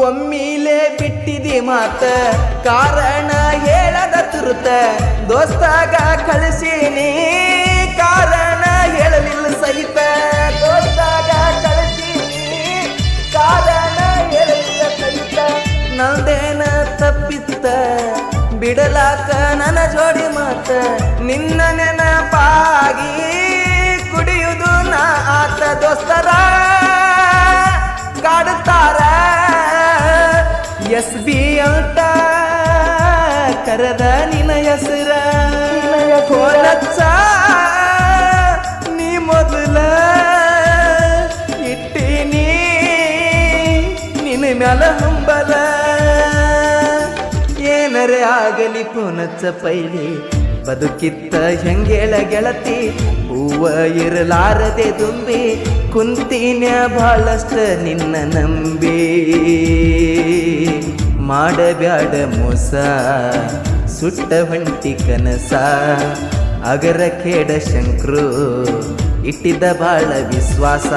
ಒಮ್ಮಿಲೆ ಬಿಟ್ಟಿದಿ ಮಾತ ಕಾರಣ ಹೇಳದ ತುರುತ ದೋಸ್ತಾಗ ಕಳಿಸೀನಿ ಕಾರಣ ಹೇಳಲಿಲ್ಲ ಸಹಿತ ದೋಸ್ತಾಗ ಕಳಿಸೀನಿ ಕಾರಣ ಹೇಳಲಿಲ್ಲ ಸಹಿತ ನಂದೇನ ತಪ್ಪಿತ್ತ ಬಿಡಲಾಕ ನನ್ನ ಜೋಡಿ ಮಾತ ನಿನ್ನ ನೆನಪಾಗಿ ಕುಡಿಯುವುದು ನಾ ಆತ ದೋಸ್ತರ ಕಾಡುತ್ತಾರ SB ಅಂತ ಕರೆದ ನಿನ್ನ ಹೆಸರ ಕೋಲಚ್ಚ ನೀ ಮೊದಲ ಇಟ್ಟೀನಿ ನಿನ್ನ ಮ್ಯಾಲ ಹಂಬಲ ಏನರೆ ಆಗಲಿ ಪುನಚ್ಚ ಪೈಲಿ ಬದುಕಿತ್ತ ಹೆಂಗೇಳ ಗೆಳತಿ ಹೂವ ಇರಲಾರದೆ ತುಂಬಿ ಕುಂತಿನ ಬಹಳಷ್ಟ ನಿನ್ನ ನಂಬಿ ಮಾಡಬ್ಯಾಡ ಮೋಸ ಸುಟ್ಟ ಹೊಂಟಿ ಕನಸ ಅಗರ ಕೇಡ ಶಂಕ್ರು ಇಟ್ಟಿದ್ದ ಬಾಳ ವಿಶ್ವಾಸ